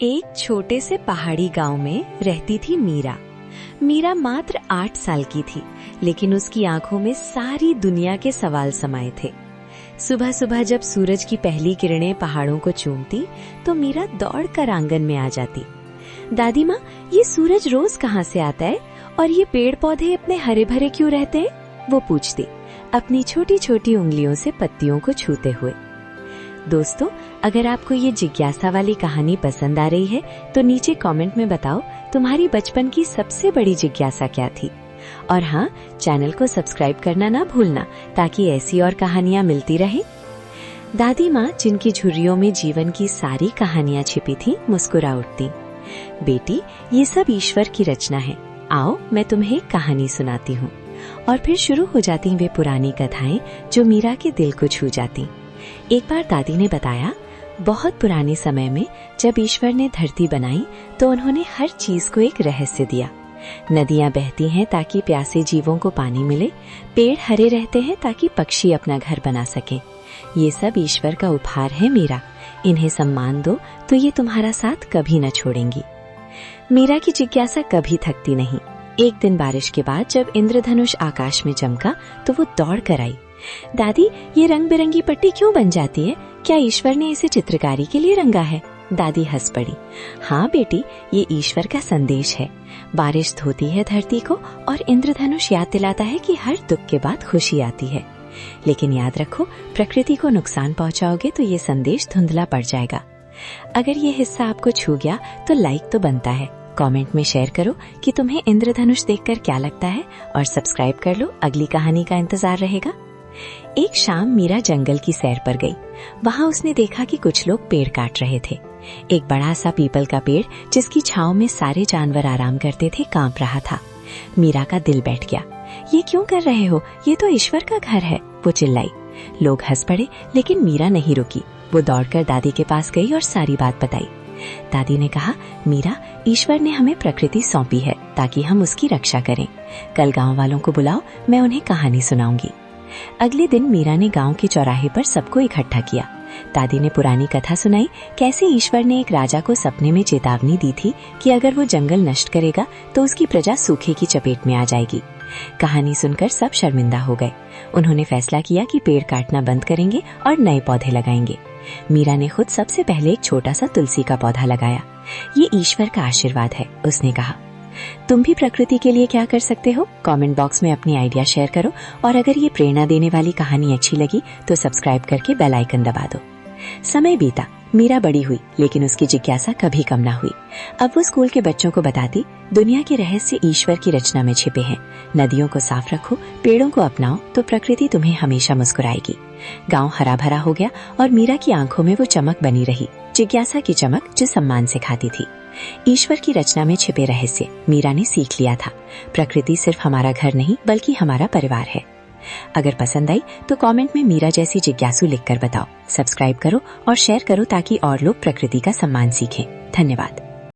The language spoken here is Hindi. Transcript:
एक छोटे से पहाड़ी गांव में रहती थी मीरा। मीरा मात्र 8 साल की थी, लेकिन उसकी आंखों में सारी दुनिया के सवाल समाये थे। सुबह सुबह जब सूरज की पहली किरणें पहाड़ों को चूमती, तो मीरा दौड़कर आंगन में आ जाती। दादी माँ, ये सूरज रोज कहाँ से आता है और ये पेड़ पौधे इतने हरे भरे क्यों रहते हैं? वो पूछती, अपनी छोटी छोटी उंगलियों से पत्तियों को छूते हुए। दोस्तों, अगर आपको ये जिज्ञासा वाली कहानी पसंद आ रही है तो नीचे कमेंट में बताओ तुम्हारी बचपन की सबसे बड़ी जिज्ञासा क्या थी। और हाँ, चैनल को सब्सक्राइब करना ना भूलना ताकि ऐसी और कहानियाँ मिलती रहे। दादी माँ, जिनकी झुर्रियों में जीवन की सारी कहानियाँ छिपी थी, मुस्कुरा उठती। बेटी, ये सब ईश्वर की रचना है। आओ, मैं तुम्हें एक कहानी सुनाती हूँ। और फिर शुरू हो जाती वे पुरानी कथाएं जो मीरा के दिल को छू जाती। एक बार दादी ने बताया, बहुत पुराने समय में जब ईश्वर ने धरती बनाई तो उन्होंने हर चीज को एक रहस्य दिया। नदियां बहती हैं ताकि प्यासे जीवों को पानी मिले, पेड़ हरे रहते हैं ताकि पक्षी अपना घर बना सके। ये सब ईश्वर का उपहार है मीरा, इन्हें सम्मान दो तो ये तुम्हारा साथ कभी न छोड़ेंगी। मीरा की जिज्ञासा कभी थकती नहीं। एक दिन बारिश के बाद जब इंद्रधनुष आकाश में चमका तो वो दौड़ कर आई। दादी, ये रंग बिरंगी पट्टी क्यों बन जाती है? क्या ईश्वर ने इसे चित्रकारी के लिए रंगा है? दादी हंस पड़ी। हाँ बेटी, ये ईश्वर का संदेश है। बारिश धोती है धरती को और इंद्रधनुष याद दिलाता है कि हर दुख के बाद खुशी आती है। लेकिन याद रखो, प्रकृति को नुकसान पहुंचाओगे तो ये संदेश धुंधला पड़ जाएगा। अगर ये हिस्सा आपको छू गया तो लाइक तो बनता है। कमेंट में शेयर करो कि तुम्हें इंद्रधनुष देखकर क्या लगता है और सब्सक्राइब कर लो, अगली कहानी का इंतजार रहेगा। एक शाम मीरा जंगल की सैर पर गई। वहाँ उसने देखा कि कुछ लोग पेड़ काट रहे थे। एक बड़ा सा पीपल का पेड़, जिसकी छांव में सारे जानवर आराम करते थे, कांप रहा था। मीरा का दिल बैठ गया। ये क्यों कर रहे हो? ये तो ईश्वर का घर है, वो चिल्लाई। लोग हंस पड़े, लेकिन मीरा नहीं रुकी। वो दौड़कर दादी के पास गई और सारी बात बताई। दादी ने कहा, मीरा, ईश्वर ने हमें प्रकृति सौंपी है ताकि हम उसकी रक्षा करें। कल गाँव वालों को बुलाओ, मैं उन्हें कहानी सुनाऊंगी। अगले दिन मीरा ने गांव के चौराहे पर सबको इकट्ठा किया। दादी ने पुरानी कथा सुनाई, कैसे ईश्वर ने एक राजा को सपने में चेतावनी दी थी कि अगर वो जंगल नष्ट करेगा तो उसकी प्रजा सूखे की चपेट में आ जाएगी। कहानी सुनकर सब शर्मिंदा हो गए। उन्होंने फैसला किया कि पेड़ काटना बंद करेंगे और नए पौधे लगाएंगे। मीरा ने खुद सबसे पहले एक छोटा सा तुलसी का पौधा लगाया। ये ईश्वर का आशीर्वाद है, उसने कहा। तुम भी प्रकृति के लिए क्या कर सकते हो? कमेंट बॉक्स में अपनी आइडिया शेयर करो और अगर ये प्रेरणा देने वाली कहानी अच्छी लगी तो सब्सक्राइब करके बेल आइकन दबा दो। समय बीता, मीरा बड़ी हुई, लेकिन उसकी जिज्ञासा कभी कम ना हुई। अब वो स्कूल के बच्चों को बताती, दुनिया के रहस्य ईश्वर की रचना में छिपे हैं। नदियों को साफ रखो, पेड़ों को अपनाओ तो प्रकृति तुम्हें हमेशा मुस्कुराएगी। गांव हरा भरा हो गया और मीरा की आंखों में वो चमक बनी रही, जिज्ञासा की चमक जो सम्मान से खाती थी। ईश्वर की रचना में छिपे रहस्य मीरा ने सीख लिया था। प्रकृति सिर्फ हमारा घर नहीं बल्कि हमारा परिवार है। अगर पसंद आई तो कमेंट में मीरा जैसी जिज्ञासु लिखकर बताओ। सब्सक्राइब करो और शेयर करो ताकि और लोग प्रकृति का सम्मान सीखें। धन्यवाद।